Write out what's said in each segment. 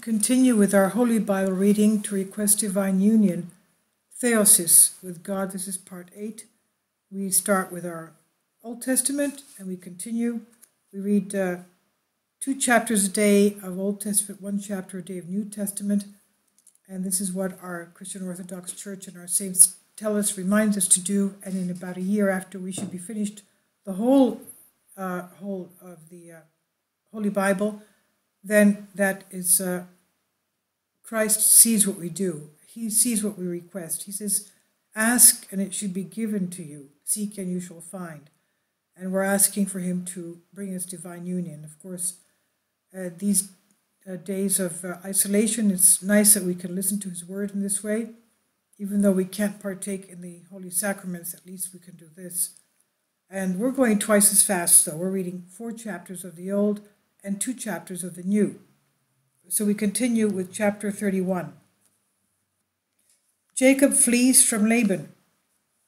continue with our Holy Bible reading to request divine union, THeosis with God. This is part 8. We start with our Old Testament and we continue. We read 2 chapters a day of Old Testament, 1 chapter a day of New Testament. And this is what our Christian Orthodox Church and our saints tell us, remind us to do. And in about a year after, we should be finished the whole of the Holy Bible. Then that is Christ sees what we do. He sees what we request. He says, ask and it should be given to you. Seek and you shall find. And we're asking for him to bring us divine union. Of course, these days of isolation, it's nice that we can listen to his word in this way. Even though we can't partake in the holy sacraments, at least we can do this. And we're going twice as fast, though. We're reading 4 chapters of the Old and 2 chapters of the New. So we continue with chapter 31. Jacob flees from Laban.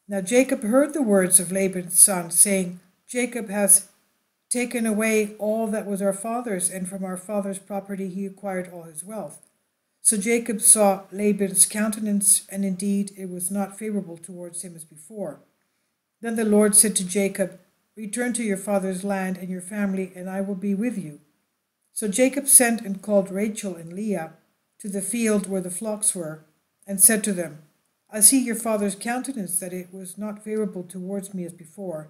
Now Jacob heard the words of Laban's son, saying, Jacob has taken away all that was our father's, and from our father's property he acquired all his wealth. So Jacob saw Laban's countenance, and indeed it was not favorable towards him as before. Then the Lord said to Jacob, return to your father's land and your family, and I will be with you. So Jacob sent and called Rachel and Leah to the field where the flocks were, and said to them, I see your father's countenance, that it was not favorable towards me as before,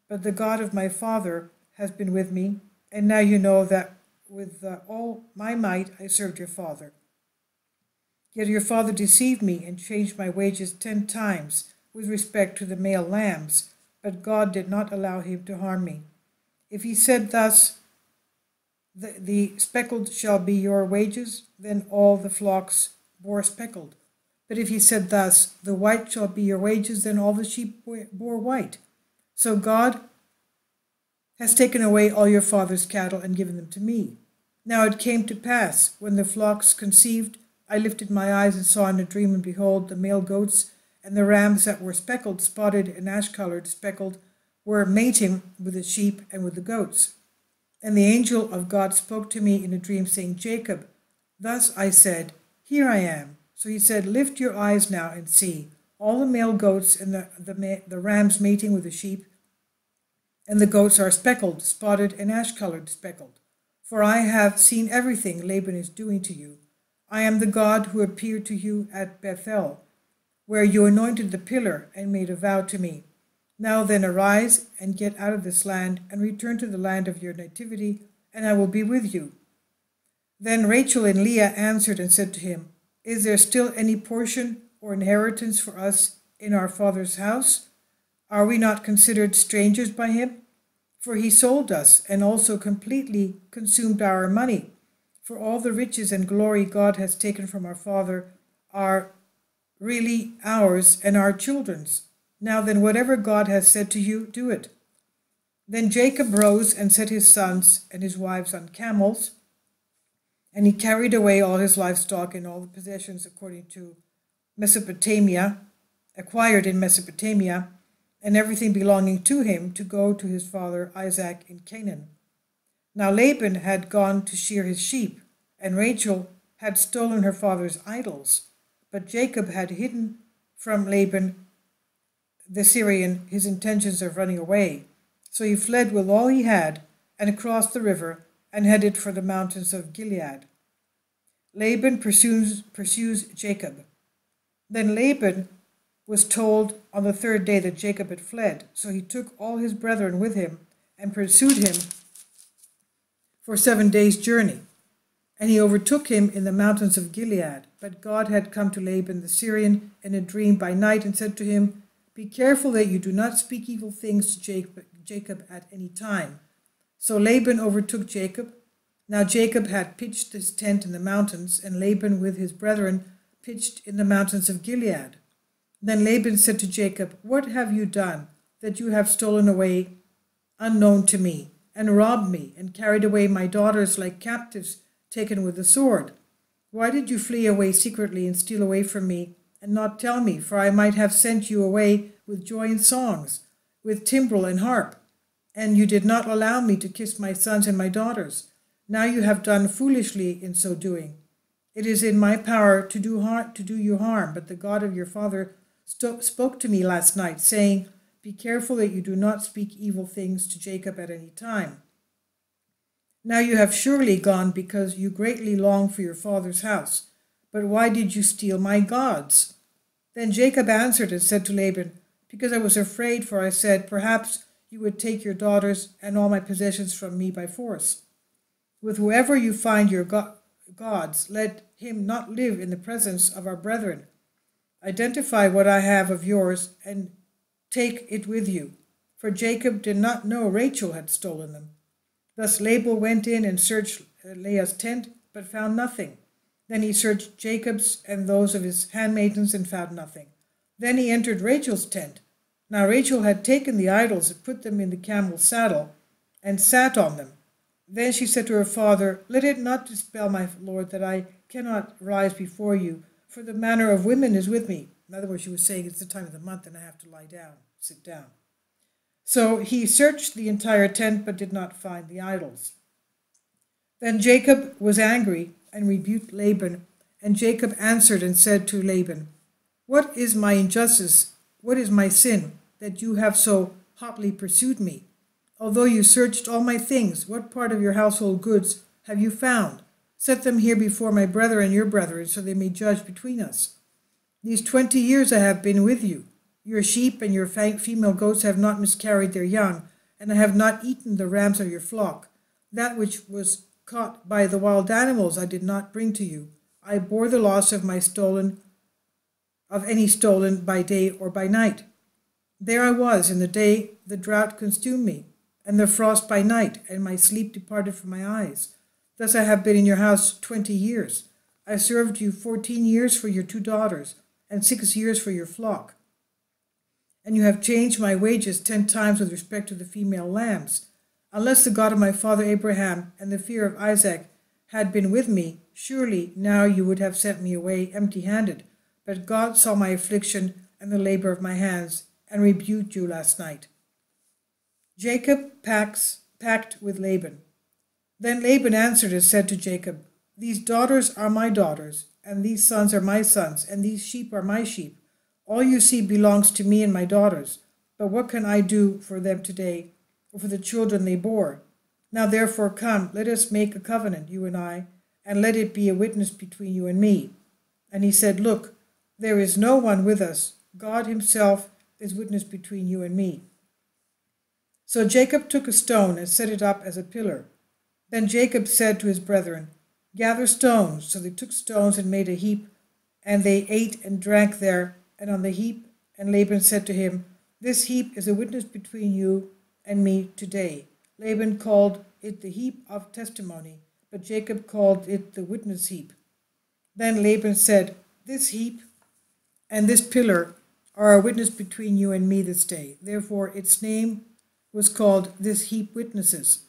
but the God of my father has been with me, and now you know that with all my might I served your father. Yet your father deceived me and changed my wages 10 times with respect to the male lambs, but God did not allow him to harm me. If he said thus, the speckled shall be your wages, then all the flocks bore speckled. But if he said thus, the white shall be your wages, then all the sheep bore white. So God has taken away all your father's cattle and given them to me. Now it came to pass, when the flocks conceived, I lifted my eyes and saw in a dream, and behold, the male goats and the rams that were speckled, spotted, and ash-colored, speckled, were mating with the sheep and with the goats. And the angel of God spoke to me in a dream, saying, Jacob. Thus I said, here I am. So he said, lift your eyes now and see, all the male goats and the rams mating with the sheep, and the goats are speckled, spotted, and ash-colored, speckled. For I have seen everything Laban is doing to you. I am the God who appeared to you at Bethel, where you anointed the pillar and made a vow to me. Now then arise and get out of this land and return to the land of your nativity, and I will be with you. Then Rachel and Leah answered and said to him, is there still any portion or inheritance for us in our father's house? Are we not considered strangers by him? For he sold us and also completely consumed our money. For all the riches and glory God has taken from our father are really ours and our children's. Now then, whatever God has said to you, do it. Then Jacob rose and set his sons and his wives on camels, and he carried away all his livestock and all the possessions according to Mesopotamia, acquired in Mesopotamia, and everything belonging to him, to go to his father Isaac in Canaan. Now Laban had gone to shear his sheep, and Rachel had stolen her father's idols. But Jacob had hidden from Laban the Syrian his intentions of running away. So he fled with all he had, and crossed the river, and headed for the mountains of Gilead. Laban pursues Jacob. Then Laban was told on the 3rd day that Jacob had fled. So he took all his brethren with him, and pursued him for 7 days' journey. And he overtook him in the mountains of Gilead. But God had come to Laban the Syrian in a dream by night, and said to him, be careful that you do not speak evil things to Jacob at any time. So Laban overtook Jacob. Now Jacob had pitched his tent in the mountains, and Laban with his brethren pitched in the mountains of Gilead. Then Laban said to Jacob, what have you done, that you have stolen away unknown to me, and robbed me, and carried away my daughters like captives taken with the sword? Why did you flee away secretly and steal away from me, and not tell me? For I might have sent you away with joy and songs, with timbrel and harp. And you did not allow me to kiss my sons and my daughters. Now you have done foolishly in so doing. It is in my power to do you harm, but the God of your father spoke to me last night, saying, be careful that you do not speak evil things to Jacob at any time. Now you have surely gone because you greatly long for your father's house. But why did you steal my gods? Then Jacob answered and said to Laban, because I was afraid, for I said, perhaps you would take your daughters and all my possessions from me by force. With whoever you find your gods, let him not live in the presence of our brethren. Identify what I have of yours and take it with you. For Jacob did not know Rachel had stolen them. Thus Laban went in and searched Leah's tent, but found nothing. Then he searched Jacob's and those of his handmaidens and found nothing. Then he entered Rachel's tent. Now Rachel had taken the idols and put them in the camel's saddle and sat on them. Then she said to her father, let it not dispel my lord that I cannot rise before you, for the manner of women is with me. In other words, she was saying it's the time of the month and I have to lie down, sit down. So he searched the entire tent but did not find the idols. Then Jacob was angry and rebuked Laban, and Jacob answered and said to Laban, what is my injustice? What is my sin, that you have so hotly pursued me? Although you searched all my things, what part of your household goods have you found? Set them here before my brother and your brethren, so they may judge between us. These 20 years I have been with you. Your sheep and your female goats have not miscarried their young, and I have not eaten the rams of your flock. That which was caught by the wild animals I did not bring to you. I bore the loss of any stolen by day or by night. There I was in the day the drought consumed me, and the frost by night, and my sleep departed from my eyes. Thus I have been in your house 20 years. I served you 14 years for your 2 daughters, and 6 years for your flock. And you have changed my wages 10 times with respect to the female lambs. Unless the God of my father Abraham and the fear of Isaac had been with me, surely now you would have sent me away empty-handed. But God saw my affliction and the labor of my hands, and rebuked you last night. Jacob pact with Laban. Then Laban answered and said to Jacob, these daughters are my daughters, and these sons are my sons, and these sheep are my sheep. All you see belongs to me and my daughters. But what can I do for them today, or for the children they bore? Now therefore come, let us make a covenant, you and I, and let it be a witness between you and me. And he said, look, there is no one with us. God himself is witness between you and me. So Jacob took a stone and set it up as a pillar. Then Jacob said to his brethren, gather stones. So they took stones and made a heap, and they ate and drank there, and on the heap. And Laban said to him, this heap is a witness between you and me today. Laban called it the heap of testimony, but Jacob called it the witness heap. Then Laban said, this heap and this pillar are a witness between you and me this day. Therefore its name was called this heap witnesses.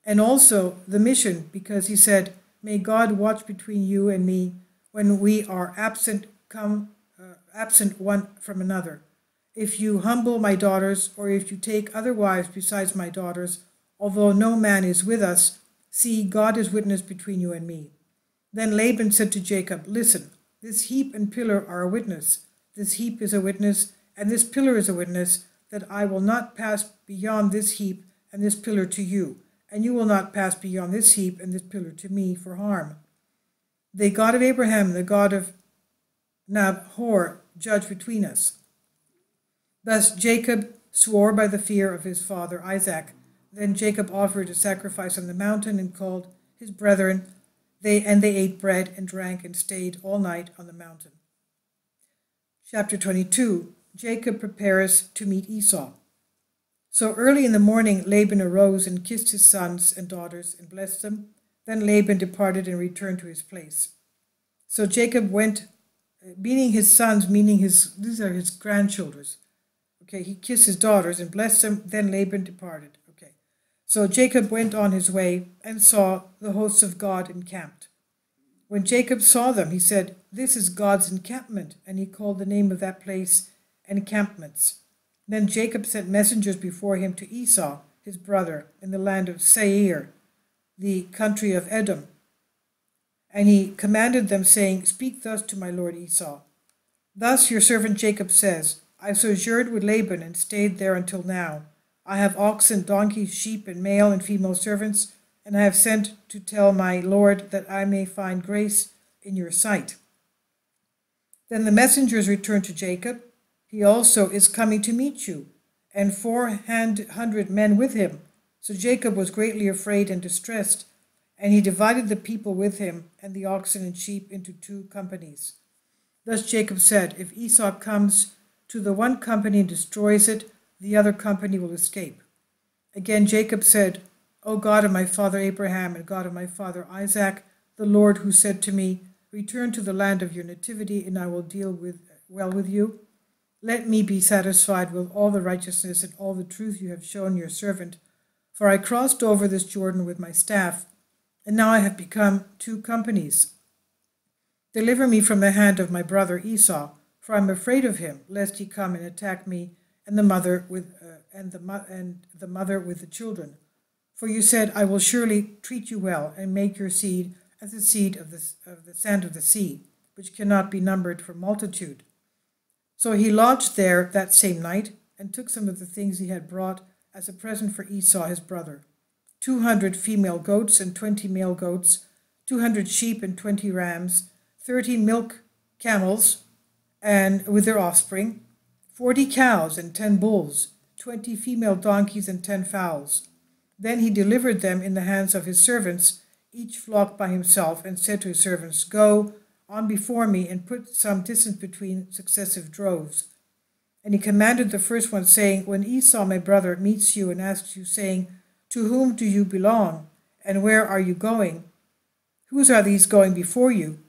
And also the mission, because he said, may God watch between you and me when we are absent one from another. If you humble my daughters, or if you take other wives besides my daughters, although no man is with us, see, God is witness between you and me. Then Laban said to Jacob, listen, this heap and pillar are a witness. This heap is a witness, and this pillar is a witness, that I will not pass beyond this heap and this pillar to you, and you will not pass beyond this heap and this pillar to me for harm. The God of Abraham and the God of Nahor judge between us. Thus Jacob swore by the fear of his father Isaac. Then Jacob offered a sacrifice on the mountain and called his brethren. They ate bread and drank and stayed all night on the mountain. Chapter 22. Jacob prepares to meet Esau. So early in the morning Laban arose and kissed his sons and daughters and blessed them. Then Laban departed and returned to his place. So Jacob went, meaning his sons, these are his grandchildren. Okay, he kissed his daughters and blessed them. Then Laban departed. Okay, so Jacob went on his way and saw the hosts of God encamped. When Jacob saw them, he said, this is God's encampment, and he called the name of that place encampments. Then Jacob sent messengers before him to Esau, his brother, in the land of Seir, the country of Edom. And he commanded them, saying, Speak thus to my lord Esau. Thus your servant Jacob says, I sojourned with Laban and stayed there until now. I have oxen, donkeys, sheep, and male and female servants, and I have sent to tell my lord that I may find grace in your sight. Then the messengers returned to Jacob. He also is coming to meet you, and 400 men with him. So Jacob was greatly afraid and distressed, and he divided the people with him and the oxen and sheep into 2 companies. Thus Jacob said, If Esau comes to the one company and destroys it, the other company will escape. Again Jacob said, O God of my father Abraham and God of my father Isaac, the Lord who said to me, Return to the land of your nativity, and I will deal well with you. Let me be satisfied with all the righteousness and all the truth you have shown your servant. For I crossed over this Jordan with my staff, and now I have become 2 companies. Deliver me from the hand of my brother Esau, for I am afraid of him, lest he come and attack me and the mother with the children. For you said, I will surely treat you well and make your seed as the seed of the sand of the sea, which cannot be numbered for multitude. So he lodged there that same night, and took some of the things he had brought as a present for Esau his brother, 200 female goats and 20 male goats, 200 sheep and 20 rams, 30 milk camels and with their offspring, 40 cows and 10 bulls, 20 female donkeys and 10 fowls. Then he delivered them in the hands of his servants, each flock by himself, and said to his servants, Go on before me and put some distance between successive droves. And he commanded the first one, saying, When Esau my brother meets you and asks you, saying, To whom do you belong, and where are you going? Whose are these going before you?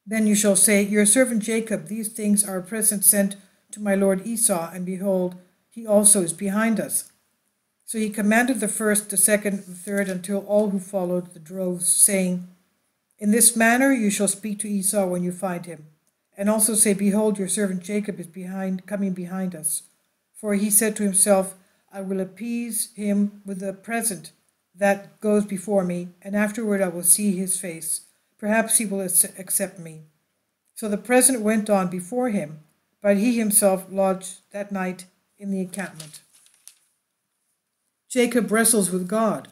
Then you shall say, Your servant Jacob, these things are a present sent to my lord Esau, and behold, he also is behind us. So he commanded the first, the second, the third, until all who followed the droves, saying, In this manner you shall speak to Esau when you find him, and also say, Behold, your servant Jacob is coming behind us. For he said to himself, I will appease him with a present that goes before me, and afterward I will see his face. Perhaps he will accept me. So the present went on before him, but he himself lodged that night in the encampment. Jacob wrestles with God.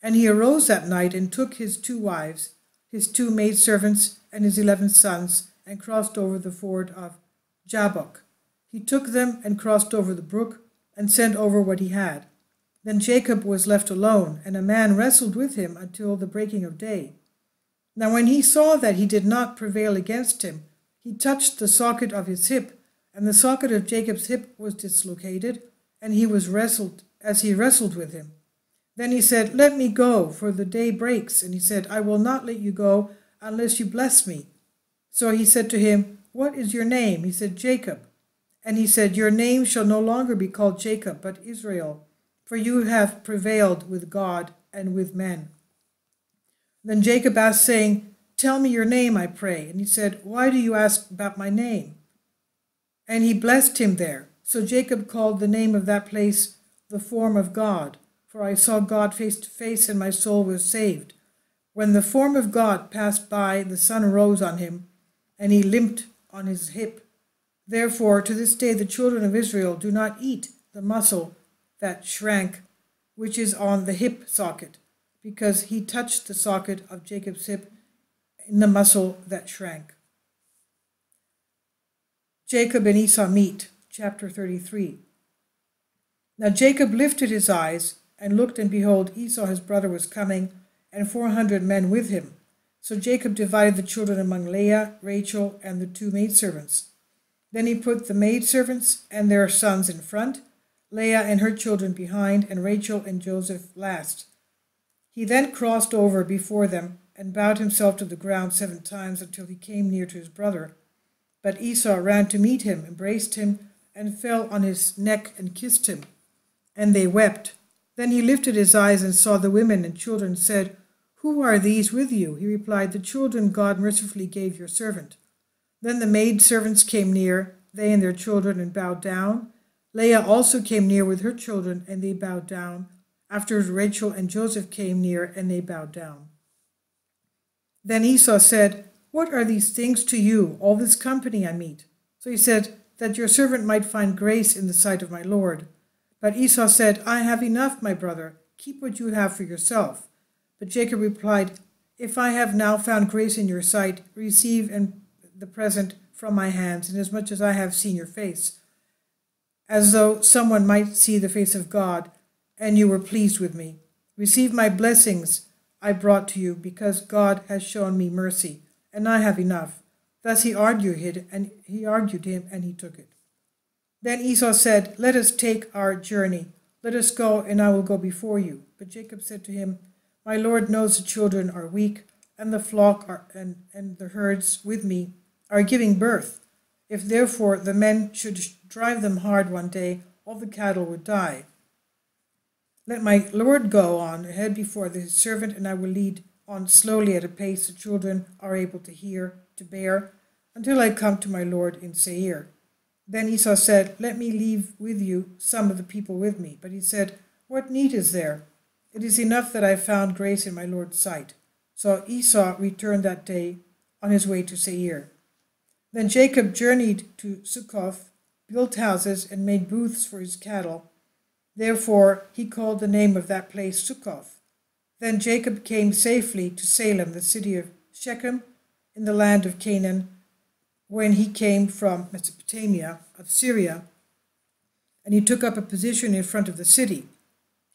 And he arose that night and took his 2 wives, his 2 maidservants, and his 11 sons, and crossed over the ford of Jabbok. He took them and crossed over the brook, and sent over what he had. Then Jacob was left alone, and a man wrestled with him until the breaking of day. Now when he saw that he did not prevail against him, he touched the socket of his hip, and the socket of Jacob's hip was dislocated, and he was wrestled as he wrestled with him. Then he said, Let me go, for the day breaks. And he said, I will not let you go unless you bless me. So he said to him, What is your name? He said, Jacob. And he said, Your name shall no longer be called Jacob, but Israel, for you have prevailed with God and with men. Then Jacob asked, saying, Tell me your name, I pray. And he said, Why do you ask about my name? And he blessed him there. So Jacob called the name of that place the form of God, for I saw God face to face, and my soul was saved. When the form of God passed by, the sun rose on him, and he limped on his hip. Therefore, to this day, the children of Israel do not eat the muscle that shrank, which is on the hip socket, because he touched the socket of Jacob's hip in the muscle that shrank. Jacob and Esau meet, chapter 33. Now Jacob lifted his eyes and looked, and behold, Esau his brother was coming, and 400 men with him. So Jacob divided the children among Leah, Rachel, and the 2 maidservants. Then he put the maidservants and their sons in front, Leah and her children behind, and Rachel and Joseph last. He then crossed over before them and bowed himself to the ground 7 times until he came near to his brother. But Esau ran to meet him, embraced him, and fell on his neck and kissed him. And they wept. Then he lifted his eyes and saw the women and children, and said, Who are these with you? He replied, The children God mercifully gave your servant. Then the maidservants came near, they and their children, and bowed down. Leah also came near with her children, and they bowed down. After Rachel and Joseph came near, and they bowed down. Then Esau said, What are these things to you, all this company I meet? So he said, That your servant might find grace in the sight of my lord. But Esau said, I have enough, my brother. Keep what you have for yourself. But Jacob replied, If I have now found grace in your sight, receive the present from my hands, inasmuch as I have seen your face, as though someone might see the face of God, and you were pleased with me. Receive my blessings I brought to you, because God has shown me mercy, and I have enough. Thus he argued him, and he took it. Then Esau said, Let us take our journey. Let us go, and I will go before you. But Jacob said to him, My Lord knows the children are weak, and the flock and the herds with me are giving birth. If therefore the men should drive them hard one day, all the cattle would die. Let my Lord go on ahead before his servant, and I will lead on slowly at a pace the children are able to bear, until I come to my Lord in Seir. Then Esau said, Let me leave with you some of the people with me. But he said, What need is there? It is enough that I found grace in my Lord's sight. So Esau returned that day on his way to Seir. Then Jacob journeyed to Succoth, built houses, and made booths for his cattle. Therefore he called the name of that place Succoth. Then Jacob came safely to Salem, the city of Shechem, in the land of Canaan, when he came from Mesopotamia of Syria, and he took up a position in front of the city.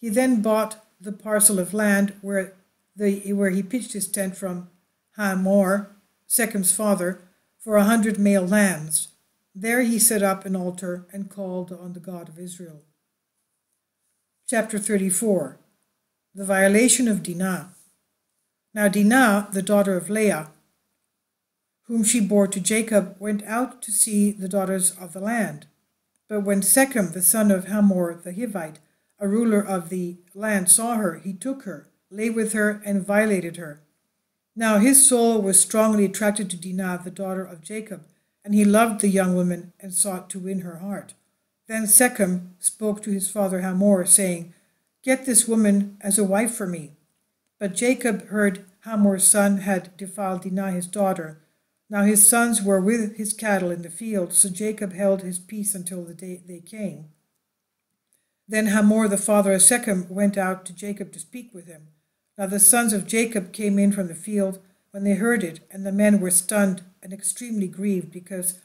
He then bought the parcel of land where he pitched his tent from Hamor, Shechem's father, for 100 male lambs. There he set up an altar and called on the God of Israel. Chapter 34. The violation of Dinah. Now Dinah, the daughter of Leah, whom she bore to Jacob, went out to see the daughters of the land. But when Shechem, the son of Hamor the Hivite, a ruler of the land, saw her, he took her, lay with her, and violated her. Now his soul was strongly attracted to Dinah, the daughter of Jacob, and he loved the young woman and sought to win her heart. Then Shechem spoke to his father Hamor, saying, Get this woman as a wife for me. But Jacob heard Hamor's son had defiled Dinah his daughter. Now his sons were with his cattle in the field, so Jacob held his peace until the day they came. Then Hamor, the father of Shechem, went out to Jacob to speak with him. Now the sons of Jacob came in from the field when they heard it, and the men were stunned and extremely grieved, because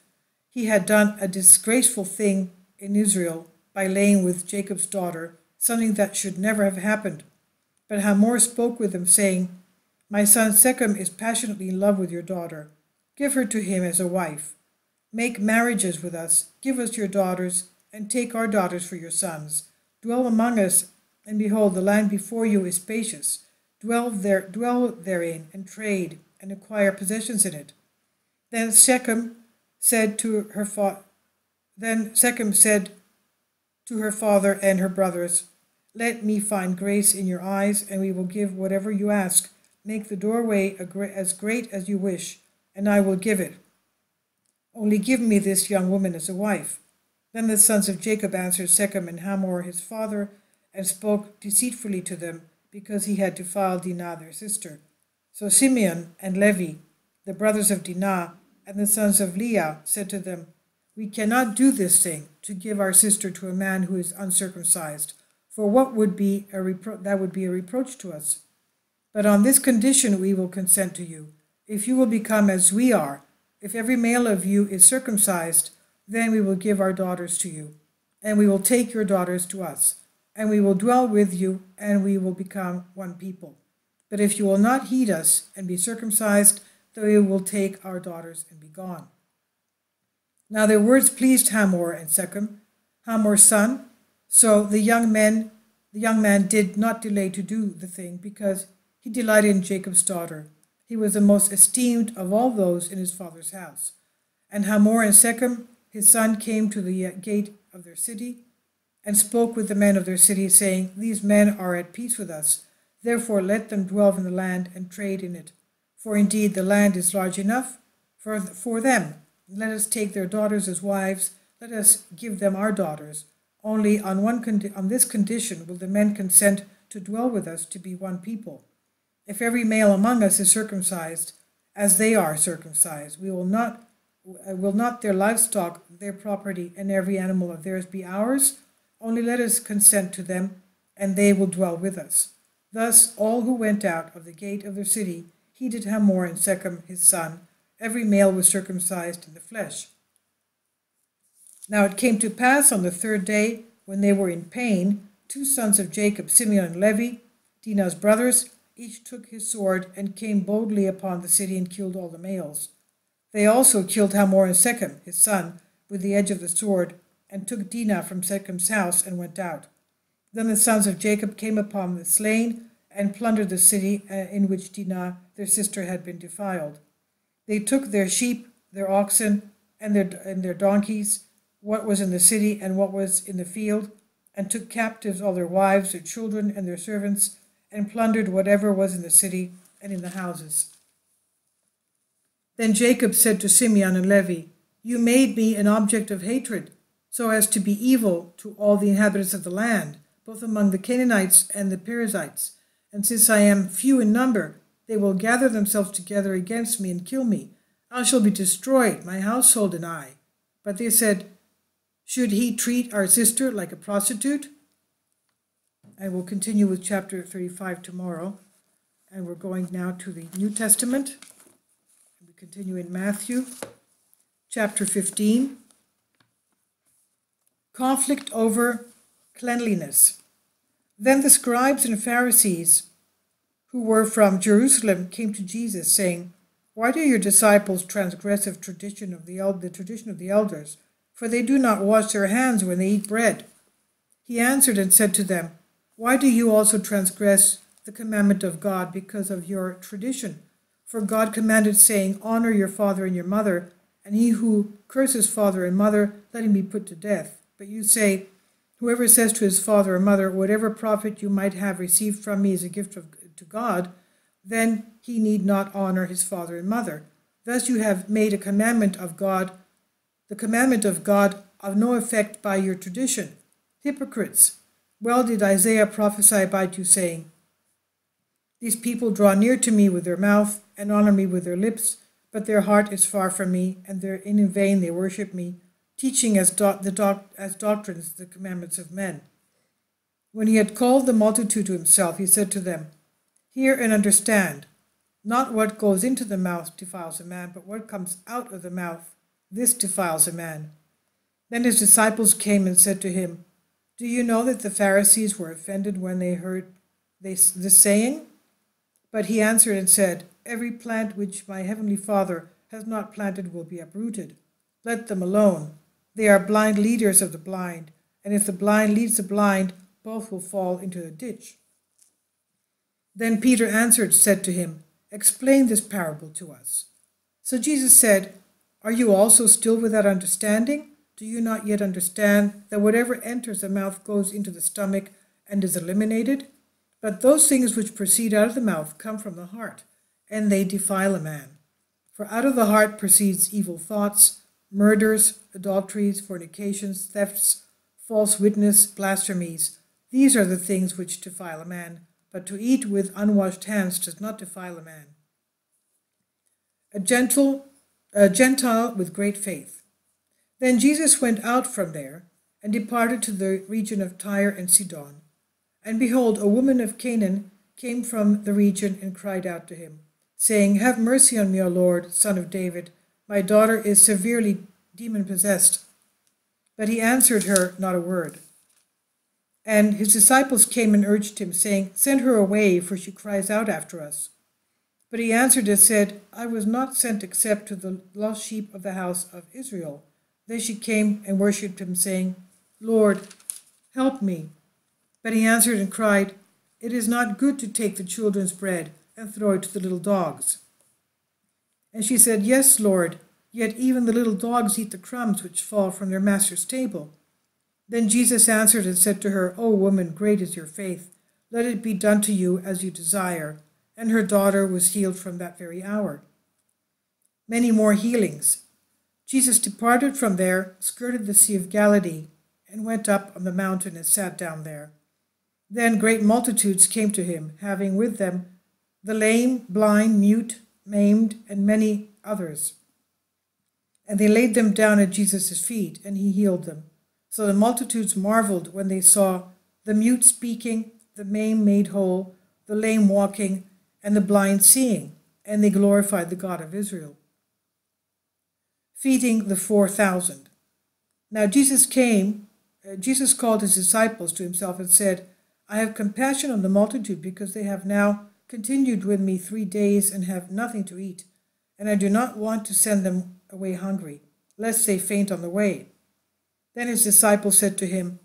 he had done a disgraceful thing in Israel by laying with Jacob's daughter, something that should never have happened. But Hamor spoke with them, saying, My son Shechem is passionately in love with your daughter. Give her to him as a wife. Make marriages with us, give us your daughters, and take our daughters for your sons. Dwell among us, and behold, the land before you is spacious. Dwell therein, and trade, and acquire possessions in it. Then Shechem said to her father and her brothers, Let me find grace in your eyes, and we will give whatever you ask. Make the doorway as great as you wish, and I will give it. Only give me this young woman as a wife. Then the sons of Jacob answered Shechem and Hamor his father, and spoke deceitfully to them, because he had defiled Dinah their sister. So Simeon and Levi, the brothers of Dinah, and the sons of Leah, said to them, We cannot do this thing, to give our sister to a man who is uncircumcised, for what would be that would be a reproach to us. But on this condition we will consent to you. If you will become as we are, if every male of you is circumcised, then we will give our daughters to you, and we will take your daughters to us, and we will dwell with you, and we will become one people. But if you will not heed us and be circumcised, then we will take our daughters and be gone. Now their words pleased Hamor and Shechem, Hamor's son. So the young man did not delay to do the thing, because he delighted in Jacob's daughter. He was the most esteemed of all those in his father's house. And Hamor and Shechem, his son, came to the gate of their city, and spoke with the men of their city, saying, These men are at peace with us. Therefore let them dwell in the land and trade in it. For indeed the land is large enough for them. Let us take their daughters as wives. Let us give them our daughters. Only on this condition will the men consent to dwell with us, to be one people. If every male among us is circumcised, as they are circumcised. Will not their livestock, their property, and every animal of theirs be ours? Only let us consent to them, and they will dwell with us. Thus all who went out of the gate of their city heeded Hamor and Shechem his son. Every male was circumcised in the flesh. Now it came to pass on the third day, when they were in pain, 2 sons of Jacob, Simeon and Levi, Dinah's brothers, each took his sword and came boldly upon the city and killed all the males. They also killed Hamor and Shechem his son with the edge of the sword, and took Dinah from Shechem's house and went out. Then the sons of Jacob came upon the slain and plundered the city in which Dinah their sister had been defiled. They took their sheep, their oxen, and their donkeys, what was in the city and what was in the field, and took captives all their wives, their children, and their servants, and plundered whatever was in the city and in the houses. Then Jacob said to Simeon and Levi, "You made me an object of hatred, so as to be evil to all the inhabitants of the land, both among the Canaanites and the Perizzites. And since I am few in number, they will gather themselves together against me and kill me. I shall be destroyed, my household and I." But they said, "Should he treat our sister like a prostitute?" I will continue with chapter 35 tomorrow. And we're going now to the New Testament. We continue in Matthew, chapter 15. Conflict over cleanliness. Then the scribes and Pharisees, who were from Jerusalem, came to Jesus, saying, "Why do your disciples transgress the tradition of the elders? For they do not wash their hands when they eat bread." He answered and said to them, "Why do you also transgress the commandment of God because of your tradition? For God commanded, saying, 'Honor your father and your mother,' and he who curses father and mother, let him be put to death. But you say, 'Whoever says to his father or mother, whatever profit you might have received from me is a gift to God, then he need not honor his father and mother.' Thus you have made the commandment of God of no effect by your tradition. Hypocrites! Well did Isaiah prophesy about you, saying, 'These people draw near to me with their mouth and honor me with their lips, but their heart is far from me, and in vain they worship me, teaching as doctrines the commandments of men.' When he had called the multitude to himself, he said to them, 'Hear and understand. Not what goes into the mouth defiles a man, but what comes out of the mouth, this defiles a man.' Then his disciples came and said to him, 'Do you know that the Pharisees were offended when they heard this saying?' But he answered and said, 'Every plant which my heavenly Father has not planted will be uprooted. Let them alone. They are blind leaders of the blind, and if the blind leads the blind, both will fall into the ditch.' Then Peter answered, said to him, 'Explain this parable to us.' So Jesus said, 'Are you also still without understanding? Do you not yet understand that whatever enters the mouth goes into the stomach and is eliminated? But those things which proceed out of the mouth come from the heart, and they defile a man. For out of the heart proceeds evil thoughts, murders, adulteries, fornications, thefts, false witness, blasphemies. These are the things which defile a man, but to eat with unwashed hands does not defile a man." A Gentile with great faith. Then Jesus went out from there and departed to the region of Tyre and Sidon. And behold, a woman of Canaan came from the region and cried out to him, saying, "Have mercy on me, O Lord, Son of David. My daughter is severely demon-possessed." But he answered her not a word. And his disciples came and urged him, saying, "Send her away, for she cries out after us." But he answered and said, "I was not sent except to the lost sheep of the house of Israel." Then she came and worshipped him, saying, "Lord, help me." But he answered and cried, "It is not good to take the children's bread and throw it to the little dogs." And she said, "Yes, Lord, yet even the little dogs eat the crumbs which fall from their master's table." Then Jesus answered and said to her, "O woman, great is your faith. Let it be done to you as you desire." And her daughter was healed from that very hour. Many more healings. Jesus departed from there, skirted the Sea of Galilee, and went up on the mountain and sat down there. Then great multitudes came to him, having with them the lame, blind, mute, maimed, and many others. And they laid them down at Jesus' feet, and he healed them. So the multitudes marveled when they saw the mute speaking, the maimed made whole, the lame walking, and the blind seeing, and they glorified the God of Israel. Feeding the 4,000. Now Jesus called his disciples to himself and said, I have compassion on the multitude, because they have now continued with me 3 days and have nothing to eat, and I do not want to send them away hungry, lest they faint on the way. Then his disciples said to him,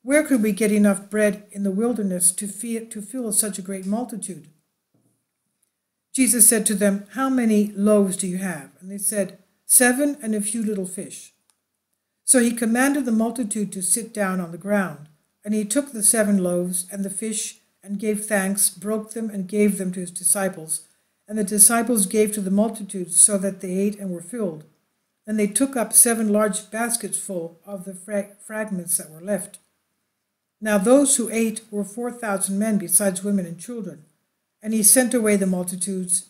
Where could we get enough bread in the wilderness to fill such a great multitude? Jesus said to them, How many loaves do you have? And they said, 7 and a few little fish. So he commanded the multitude to sit down on the ground, and he took the 7 loaves and the fish, and gave thanks, broke them, and gave them to his disciples. And the disciples gave to the multitude, so that they ate and were filled. And they took up 7 large baskets full of the fragments that were left. Now those who ate were 4,000 men, besides women and children. And he sent away the multitudes,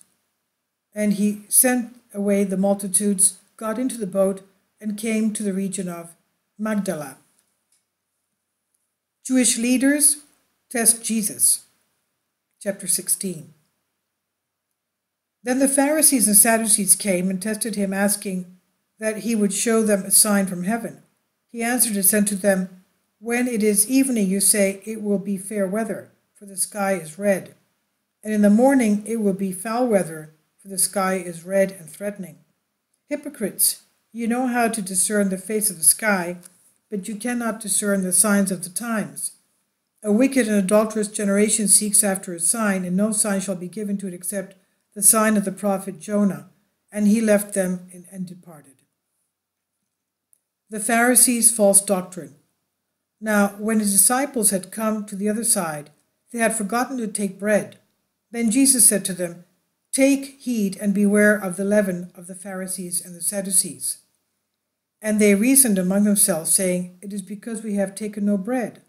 got into the boat, and came to the region of Magdala. Jewish leaders test Jesus. Chapter 16. Then the Pharisees and Sadducees came and tested him, asking that he would show them a sign from heaven. He answered and said to them, When it is evening, you say, It will be fair weather, for the sky is red. And in the morning it will be foul weather, for the sky is red and threatening. Hypocrites, you know how to discern the face of the sky, but you cannot discern the signs of the times. A wicked and adulterous generation seeks after a sign, and no sign shall be given to it except the sign of the prophet Jonah. And he left them and departed. The Pharisees' false doctrine. Now, when his disciples had come to the other side, they had forgotten to take bread. Then Jesus said to them, Take heed and beware of the leaven of the Pharisees and the Sadducees. And they reasoned among themselves, saying, It is because we have taken no bread.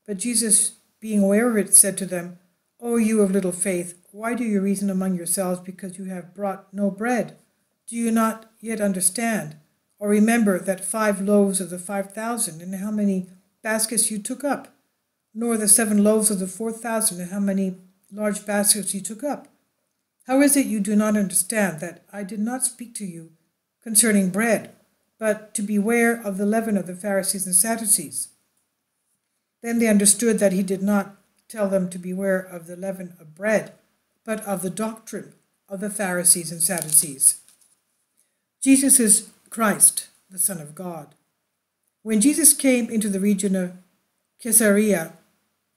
But Jesus, being aware of it, said to them, O you of little faith, why do you reason among yourselves because you have brought no bread? Do you not yet understand? Or remember that 5 loaves of the 5,000, and how many baskets you took up? Nor the 7 loaves of the 4,000, and how many large baskets you took up? How is it you do not understand that I did not speak to you concerning bread, but to beware of the leaven of the Pharisees and Sadducees? Then they understood that he did not tell them to beware of the leaven of bread, but of the doctrine of the Pharisees and Sadducees. Jesus is Christ, the Son of God. When Jesus came into the region of Caesarea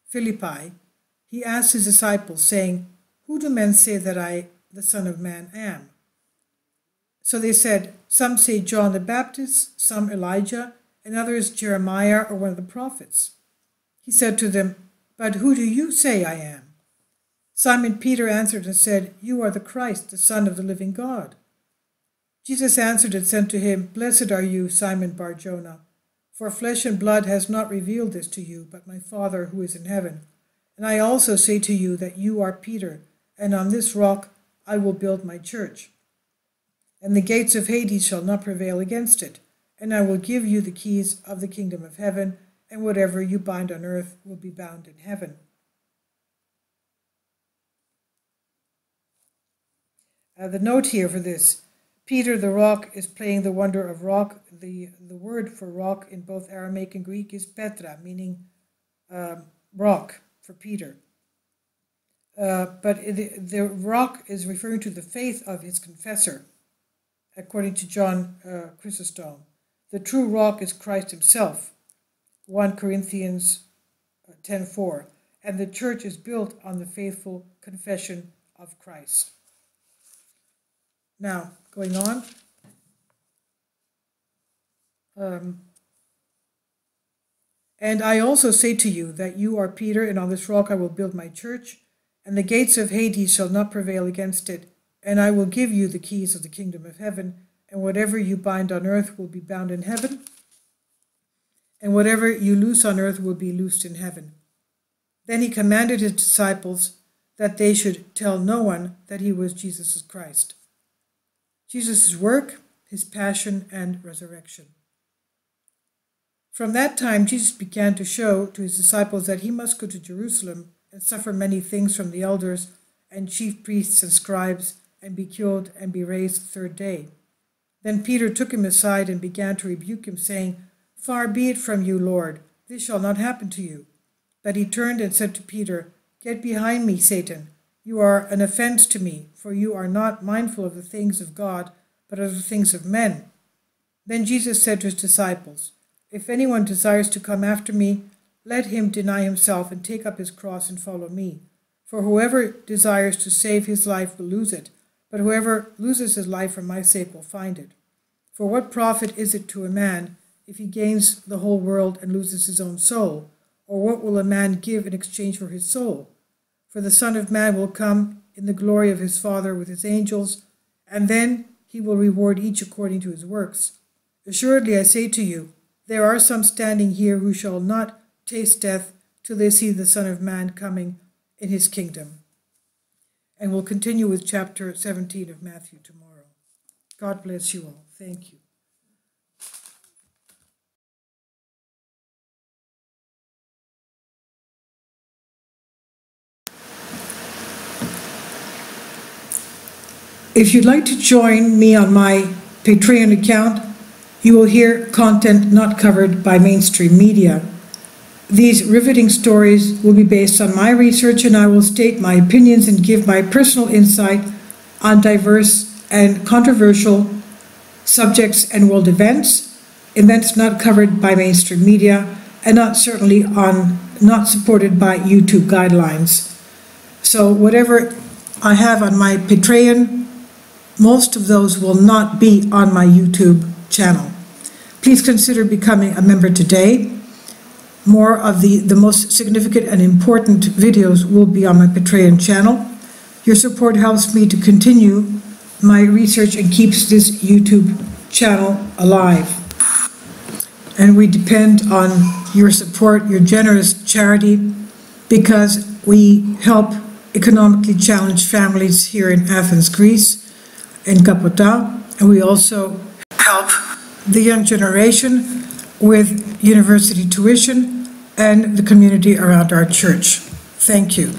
Philippi, he asked his disciples, saying, Who do men say that I, the Son of Man, am? So they said, Some say John the Baptist, some Elijah, and others Jeremiah or one of the prophets. He said to them, But who do you say I am? Simon Peter answered and said, You are the Christ, the Son of the living God. Jesus answered and said to him, Blessed are you, Simon Bar-Jonah, for flesh and blood has not revealed this to you, but my Father who is in heaven. And I also say to you that you are Peter, and on this rock I will build my church. And the gates of Hades shall not prevail against it. And I will give you the keys of the kingdom of heaven, and whatever you bind on earth will be bound in heaven. The note here for this, Peter the rock is playing the wonder of rock. The word for rock in both Aramaic and Greek is Petra, meaning rock for Peter. But the rock is referring to the faith of his confessor, according to John Chrysostom. The true rock is Christ himself, 1 Corinthians 10:4, and the church is built on the faithful confession of Christ. Now, going on. And I also say to you that you are Peter, and on this rock I will build my church, and the gates of Hades shall not prevail against it, and I will give you the keys of the kingdom of heaven, and whatever you bind on earth will be bound in heaven, and whatever you loose on earth will be loosed in heaven. Then he commanded his disciples that they should tell no one that he was Jesus Christ. Jesus' work, his passion, and resurrection. From that time, Jesus began to show to his disciples that he must go to Jerusalem and suffer many things from the elders and chief priests and scribes, and be killed and be raised the third day. Then Peter took him aside and began to rebuke him, saying, Far be it from you, Lord, this shall not happen to you. But he turned and said to Peter, Get behind me, Satan. You are an offense to me, for you are not mindful of the things of God, but of the things of men. Then Jesus said to his disciples, If anyone desires to come after me, let him deny himself and take up his cross and follow me. For whoever desires to save his life will lose it, but whoever loses his life for my sake will find it. For what profit is it to a man if he gains the whole world and loses his own soul? Or what will a man give in exchange for his soul? For the Son of Man will come in the glory of his Father with his angels, and then he will reward each according to his works. Assuredly, I say to you, there are some standing here who shall not taste death till they see the Son of Man coming in his kingdom. And we'll continue with chapter 17 of Matthew tomorrow. God bless you all. Thank you. If you'd like to join me on my Patreon account, you will hear content not covered by mainstream media. These riveting stories will be based on my research, and I will state my opinions and give my personal insight on diverse and controversial subjects and world events not covered by mainstream media, and not supported by YouTube guidelines. So whatever I have on my Patreon, most of those will not be on my YouTube channel. Please consider becoming a member today. More of the most significant and important videos will be on my Patreon channel. Your support helps me to continue my research and keeps this YouTube channel alive. And we depend on your support, your generous charity, because we help economically challenged families here in Athens, Greece, in Kapota, and we also help the young generation with university tuition and the community around our church. Thank you.